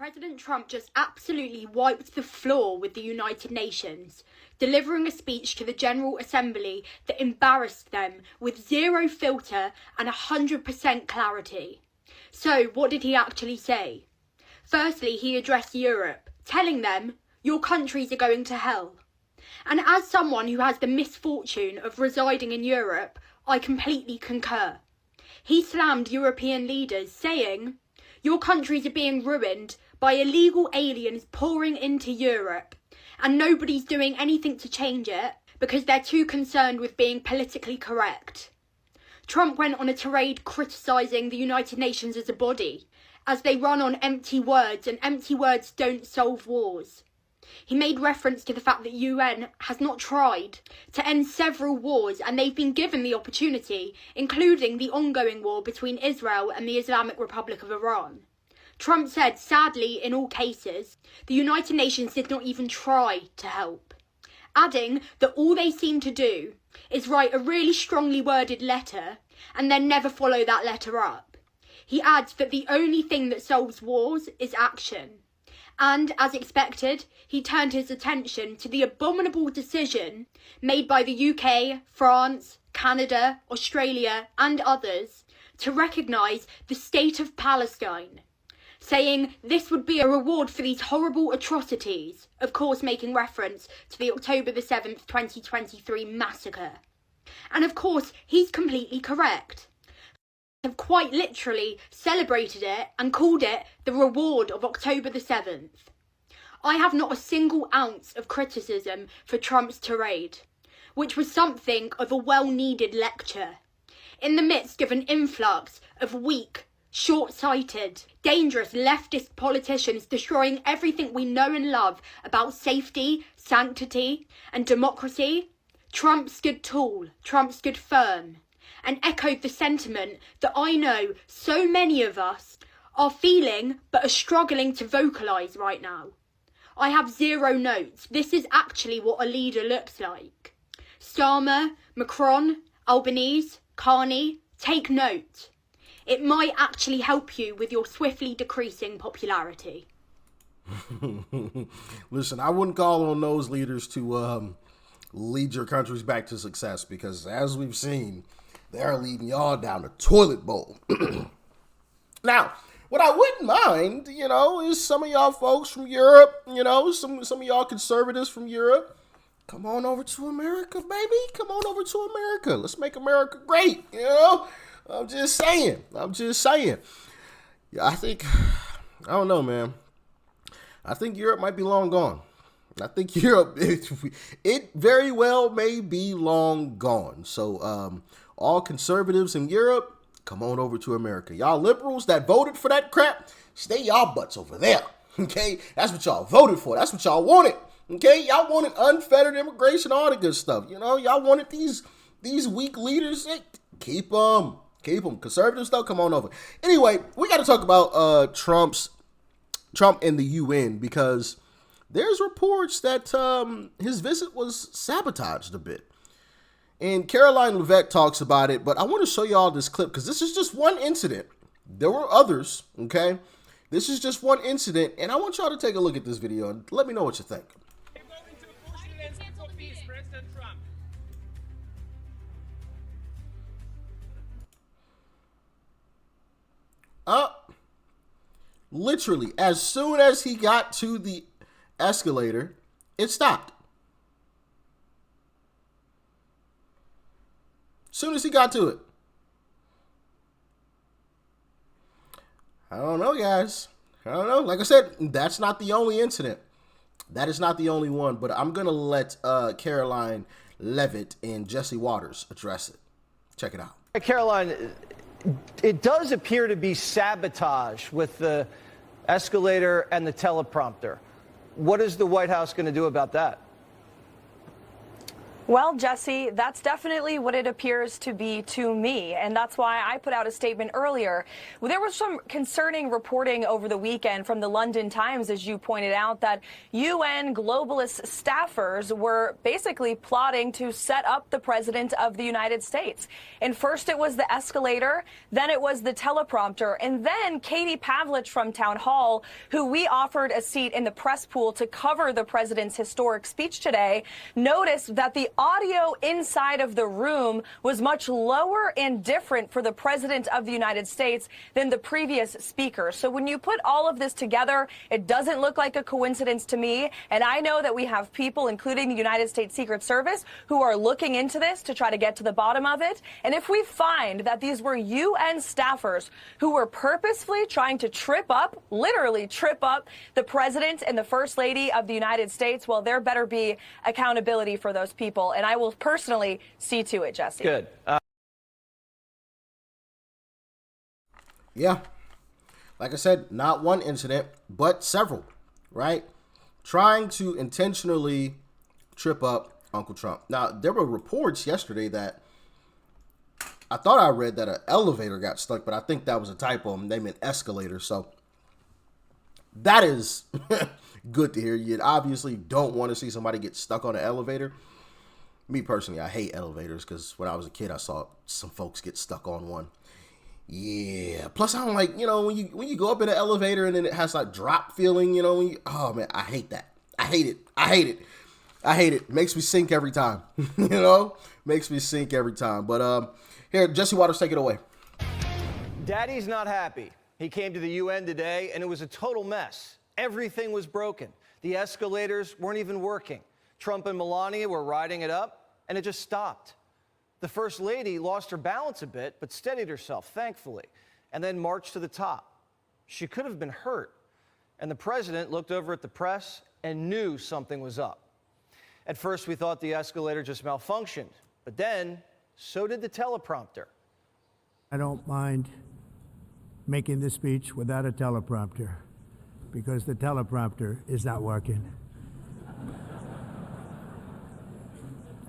President Trump just absolutely wiped the floor with the United Nations, delivering a speech to the General Assembly that embarrassed them with zero filter and 100% clarity. So, what did he actually say? Firstly, he addressed Europe, telling them, "Your countries are going to hell." And as someone who has the misfortune of residing in Europe, I completely concur. He slammed European leaders, saying, "Your countries are being ruined by illegal aliens pouring into Europe, and nobody's doing anything to change it because they're too concerned with being politically correct." Trump went on a tirade criticising the United Nations as a body, as they run on empty words, and empty words don't solve wars. He made reference to the fact that UN has not tried to end several wars, and they've been given the opportunity, including the ongoing war between Israel and the Islamic Republic of Iran. Trump said, sadly, in all cases, the United Nations did not even try to help, adding that all they seem to do is write a really strongly worded letter and then never follow that letter up. He adds that the only thing that solves wars is action. And, as expected, he turned his attention to the abominable decision made by the UK, France, Canada, Australia and others to recognise the state of Palestine, saying this would be a reward for these horrible atrocities, of course making reference to the October the 7th, 2023 massacre. And of course, he's completely correct. Have quite literally celebrated it and called it the reward of October the 7th. I have not a single ounce of criticism for Trump's tirade, which was something of a well-needed lecture. In the midst of an influx of weak, short-sighted, dangerous leftist politicians destroying everything we know and love about safety, sanctity and democracy, Trump stood tall, Trump stood firm, and echoed the sentiment that I know so many of us are feeling but are struggling to vocalise right now. I have zero notes. This is actually what a leader looks like. Starmer, Macron, Albanese, Carney, take note. It might actually help you with your swiftly decreasing popularity. Listen, I wouldn't call on those leaders to lead your countries back to success, because as we've seen, they're leading y'all down the toilet bowl. Now, what I wouldn't mind, is some of y'all folks from Europe, some of y'all conservatives from Europe, come on over to America, baby. Come on over to America. Let's make America great, I'm just saying. Yeah, I don't know, man. I think Europe might be long gone. I think Europe, it very well may be long gone. So, all conservatives in Europe, come on over to America. Y'all liberals that voted for that crap, stay y'all butts over there, okay? That's what y'all voted for. That's what y'all wanted, okay? Y'all wanted unfettered immigration, all the good stuff, Y'all wanted these weak leaders. Hey, keep them. Conservatives, though, come on over. Anyway, we got to talk about Trump and the UN, because there's reports that his visit was sabotaged a bit. And Karoline Leavitt talks about it, but I want to show y'all this clip because this is just one incident. There were others, okay? This is just one incident, and I want y'all to take a look at this video and let me know what you think. Literally, as soon as he got to the escalator, it stopped. Soon as he got to it. I don't know, guys. I don't know. Like I said, that's not the only incident. That is not the only one, but I'm going to let Karoline Leavitt and Jesse Waters address it. Check it out. Karoline, it does appear to be sabotage with the escalator and the teleprompter. What is the White House going to do about that? Well, Jesse, that's definitely what it appears to be to me, and that's why I put out a statement earlier. There was some concerning reporting over the weekend from the London Times, as you pointed out, that UN globalist staffers were basically plotting to set up the President of the United States. And first it was the escalator, then it was the teleprompter, and then Katie Pavlich from Town Hall, who we offered a seat in the press pool to cover the President's historic speech today, noticed that the audio inside of the room was much lower and different for the President of the United States than the previous speaker. So when you put all of this together, it doesn't look like a coincidence to me. And I know that we have people, including the United States Secret Service, who are looking into this to try to get to the bottom of it. And if we find that these were UN staffers who were purposefully trying to trip up, literally trip up, the President and the First Lady of the United States, well, there better be accountability for those people. And I will personally see to it, Jesse. Good. Yeah. Like I said, not one incident, but several, right? Trying to intentionally trip up Uncle Trump. Now, there were reports yesterday that I thought I read that an elevator got stuck, but I think that was a typo. They meant escalator. So that is good to hear. You obviously don't want to see somebody get stuck on an elevator. Me personally, I hate elevators because when I was a kid, I saw some folks get stuck on one. Yeah. Plus, I don't like, when you go up in an elevator and then it has like drop feeling, oh man, I hate that. I hate it. Makes me sink every time. Makes me sink every time. But here, Jesse Waters, take it away. Daddy's not happy. He came to the UN today and it was a total mess. Everything was broken. The escalators weren't even working. Trump and Melania were riding it up, and it just stopped. The First Lady lost her balance a bit, but steadied herself, thankfully, and then marched to the top. She could have been hurt, and the President looked over at the press and knew something was up. At first, we thought the escalator just malfunctioned, but then so did the teleprompter. I don't mind making this speech without a teleprompter, because the teleprompter is not working.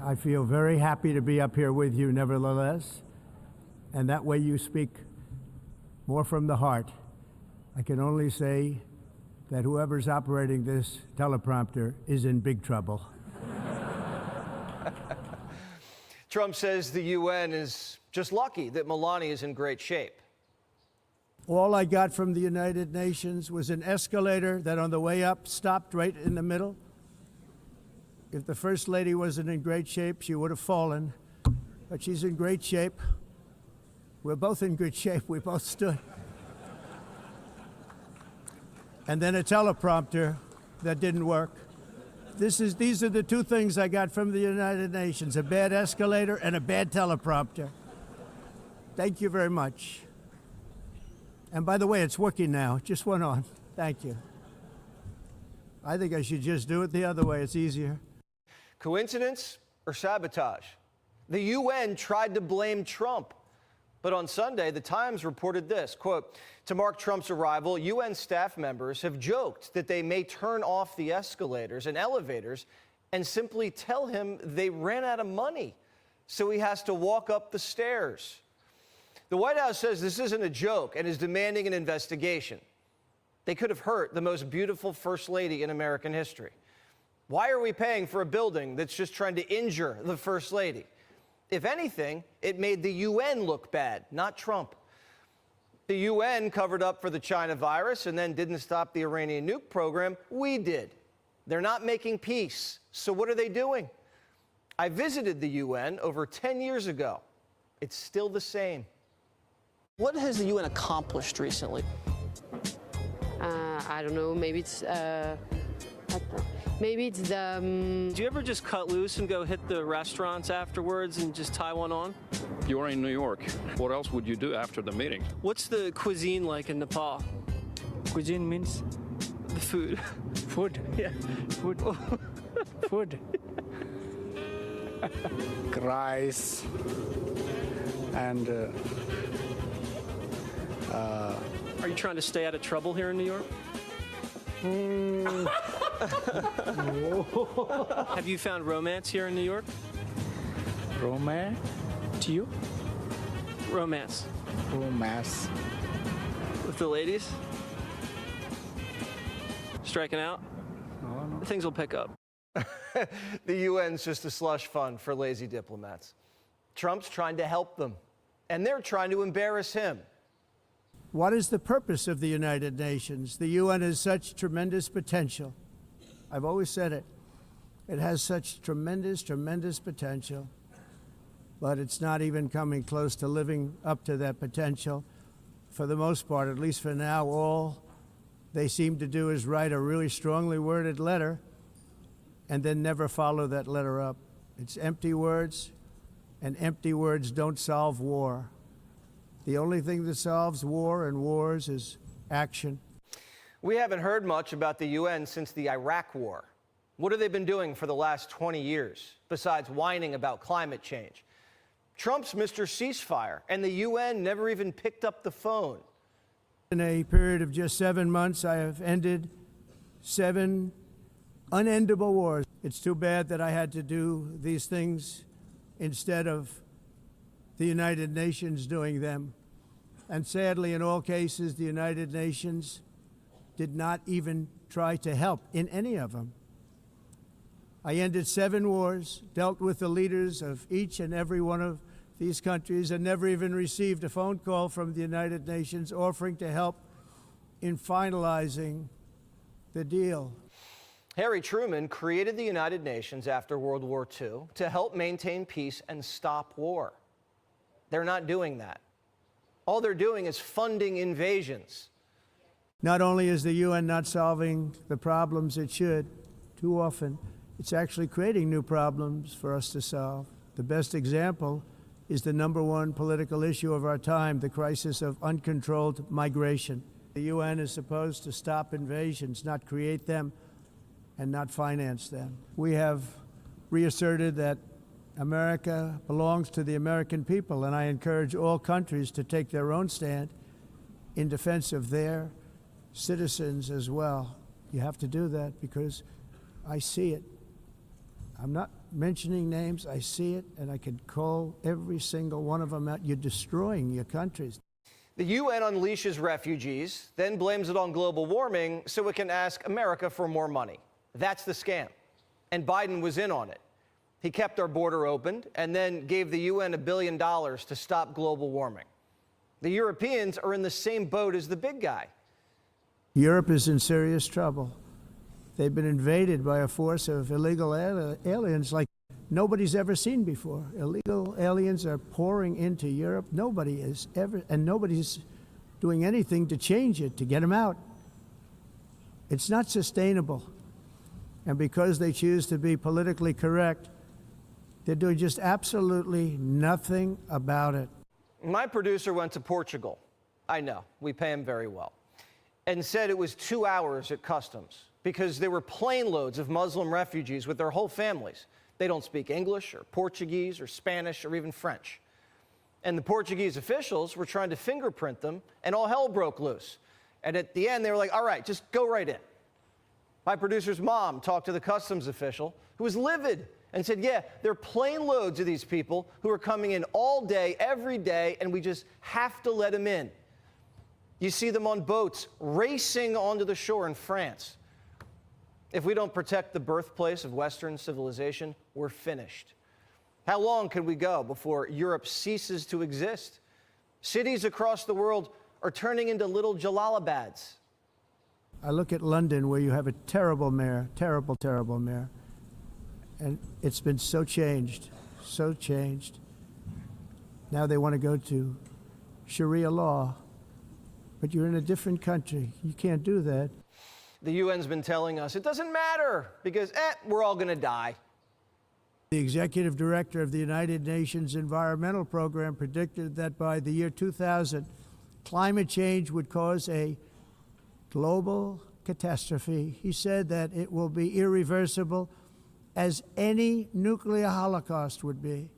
I feel very happy to be up here with you nevertheless, and that way you speak more from the heart. I can only say that whoever's operating this teleprompter is in big trouble. Trump says the UN is just lucky that Melania is in great shape. All I got from the United Nations was an escalator that on the way up stopped right in the middle. If the First Lady wasn't in great shape, she would have fallen. But she's in great shape. We're both in good shape. We both stood. And then a teleprompter that didn't work. These are the two things I got from the United Nations, a bad escalator and a bad teleprompter. Thank you very much. And by the way, it's working now. It just went on. Thank you. I think I should just do it the other way. It's easier. Coincidence or sabotage? The UN tried to blame Trump. But on Sunday, the Times reported this, quote, to mark Trump's arrival, UN staff members have joked that they may turn off the escalators and elevators and simply tell him they ran out of money, so he has to walk up the stairs. The White House says this isn't a joke and is demanding an investigation. They could have hurt the most beautiful First Lady in American history. Why are we paying for a building that's just trying to injure the First Lady? If anything, it made the UN look bad, not Trump. The UN covered up for the China virus and then didn't stop the Iranian nuke program. We did. They're not making peace. So what are they doing? I visited the UN over 10 years ago. It's still the same. What has the UN accomplished recently? I don't know. Maybe it's the. Do you ever just cut loose and go hit the restaurants afterwards and just tie one on? You're in New York. What else would you do after the meeting? What's the cuisine like in Nepal? Cuisine means The food. food. Yeah. Food. Food. Rice and Are you trying to stay out of trouble here in New York? Have you found romance here in New York? Romance? Romance. Romance. With the ladies? Striking out? No. Things will pick up. The UN's just a slush fund for lazy diplomats. Trump's trying to help them, and they're trying to embarrass him. What is the purpose of the United Nations? The UN has such tremendous potential. I've always said it. It has such tremendous, tremendous potential, but it's not even coming close to living up to that potential. For the most part, at least for now, all they seem to do is write a really strongly worded letter and then never follow that letter up. It's empty words, and empty words don't solve war. The only thing that solves war and wars is action. We haven't heard much about the UN since the Iraq War. What have they been doing for the last 20 years, besides whining about climate change? Trump's Mr. Ceasefire, and the UN never even picked up the phone. In a period of just 7 months, I have ended 7 unendable wars. It's too bad that I had to do these things instead of the United Nations doing them. And sadly, in all cases, the United Nations did not even try to help in any of them. I ended 7 wars, dealt with the leaders of each and every one of these countries, and never even received a phone call from the United Nations offering to help in finalizing the deal. Harry Truman created the United Nations after World War II to help maintain peace and stop war. They're not doing that. All they're doing is funding invasions. Not only is the UN not solving the problems it should, too often, it's actually creating new problems for us to solve. The best example is the #1 political issue of our time, the crisis of uncontrolled migration. The UN is supposed to stop invasions, not create them and not finance them. We have reasserted that America belongs to the American people, and I encourage all countries to take their own stand in defense of their citizens as well. You have to do that because I see it. I'm not mentioning names. I see it, and I can call every single one of them out. You're destroying your countries. The UN unleashes refugees, then blames it on global warming so it can ask America for more money. That's the scam. And Biden was in on it. He kept our border open and then gave the UN $1 billion to stop global warming. The Europeans are in the same boat as the big guy. Europe is in serious trouble. They've been invaded by a force of illegal aliens like nobody's ever seen before. Illegal aliens are pouring into Europe. Nobody is ever, and nobody's doing anything to change it, to get them out. It's not sustainable. And because they choose to be politically correct, they're doing just absolutely nothing about it. My producer went to Portugal. I know, we pay him very well. And said it was 2 hours at customs because there were plane loads of Muslim refugees with their whole families. They don't speak English or Portuguese or Spanish or even French. And the Portuguese officials were trying to fingerprint them, and all hell broke loose. And at the end, they were like, all right, just go right in. My producer's mom talked to the customs official, who was livid, and said, yeah, there are plane loads of these people who are coming in all day, every day, and we just have to let them in. You see them on boats racing onto the shore in France. If we don't protect the birthplace of Western civilization, we're finished. How long can we go before Europe ceases to exist? Cities across the world are turning into little Jalalabads. I look at London, where you have a terrible mayor, terrible, terrible mayor. And it's been so changed, so changed. Now they want to go to Sharia law. But you're in a different country. You can't do that. The UN's been telling us it doesn't matter because, we're all going to die. The executive director of the United Nations Environmental Program predicted that by the year 2000, climate change would cause a global catastrophe. He said that it will be irreversible as any nuclear holocaust would be.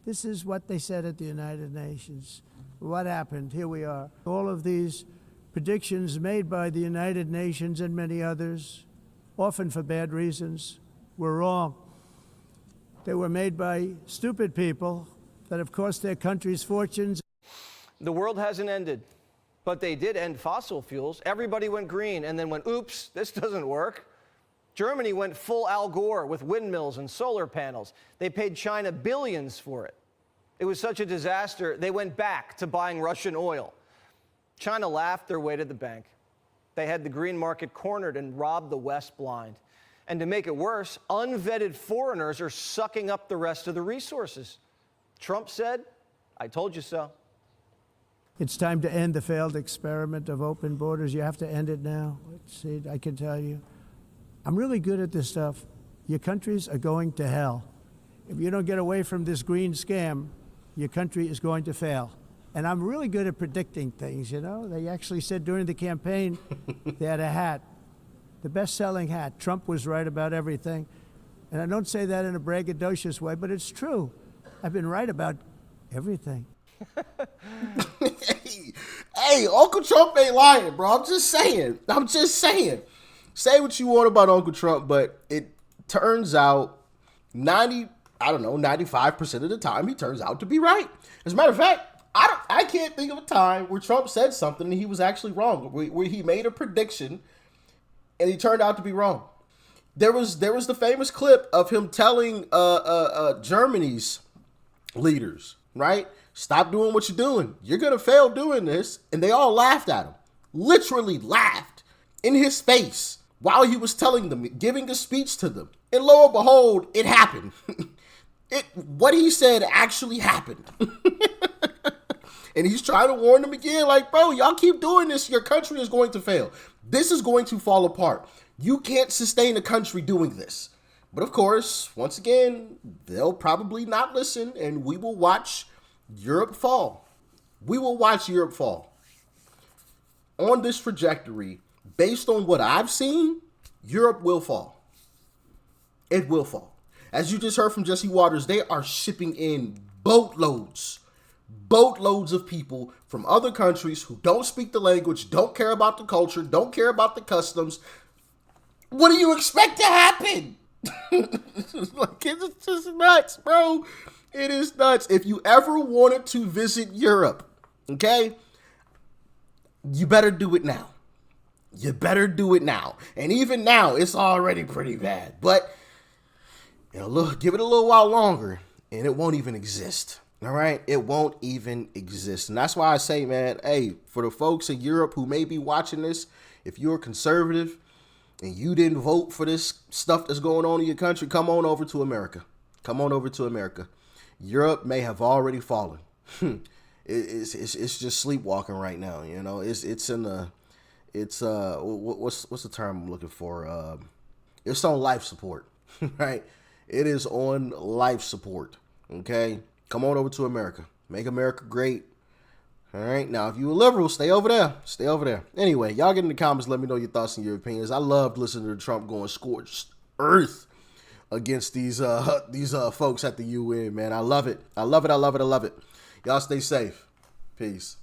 This is what they said at the United Nations. What happened? Here we are. All of these predictions made by the United Nations and many others, often for bad reasons, were wrong. They were made by stupid people that have cost their countries fortunes. The world hasn't ended, but they did end fossil fuels. Everybody went green and then went, oops, this doesn't work. Germany went full Al Gore with windmills and solar panels. They paid China billions for it. It was such a disaster, they went back to buying Russian oil. China laughed their way to the bank. They had the green market cornered and robbed the West blind. And to make it worse, unvetted foreigners are sucking up the rest of the resources. Trump said, I told you so. It's time to end the failed experiment of open borders. You have to end it now. Let's see, I can tell you. I'm really good at this stuff. Your countries are going to hell. If you don't get away from this green scam, your country is going to fail. And I'm really good at predicting things, you know. They actually said during the campaign they had a hat, the best-selling hat. Trump was right about everything. And I don't say that in a braggadocious way, but it's true. I've been right about everything. Hey, Uncle Trump ain't lying, bro. I'm just saying. Say what you want about Uncle Trump, but it turns out 95% of the time he turns out to be right. As a matter of fact, I can't think of a time where Trump said something and he was actually wrong, where he made a prediction and he turned out to be wrong. There was the famous clip of him telling Germany's leaders, right? Stop doing what you're doing. You're going to fail doing this. And they all laughed at him. Literally laughed in his face while he was telling them, giving a speech to them. And lo and behold, it happened. What he said actually happened. And he's trying to warn them again, like, bro, y'all keep doing this, your country is going to fail. This is going to fall apart. You can't sustain a country doing this. But of course, once again, they'll probably not listen, and we will watch Europe fall. We will watch Europe fall. On this trajectory, based on what I've seen, Europe will fall. It will fall. As you just heard from Jesse Waters, they are shipping in boatloads of people from other countries who don't speak the language, don't care about the culture, don't care about the customs. What do you expect to happen? Like, it's just nuts, bro. It is nuts. If you ever wanted to visit Europe, okay, you better do it now. You better do it now. And even now, it's already pretty bad. But give it a little while longer, and it won't even exist. All right? It won't even exist. And that's why I say, man, hey, for the folks in Europe who may be watching this, if you're conservative and you didn't vote for this stuff that's going on in your country, come on over to America. Come on over to America. Europe may have already fallen. It's just sleepwalking right now. You know, what's the term I'm looking for? It's on life support, right? It is on life support. Okay, come on over to America. Make America great. All right. Now, if you're a liberal, stay over there. Stay over there. Anyway, y'all get in the comments. Let me know your thoughts and your opinions. I loved listening to Trump going scorched earth against these folks at the UN, man. I love it. I love it. I love it. I love it. Y'all stay safe. Peace.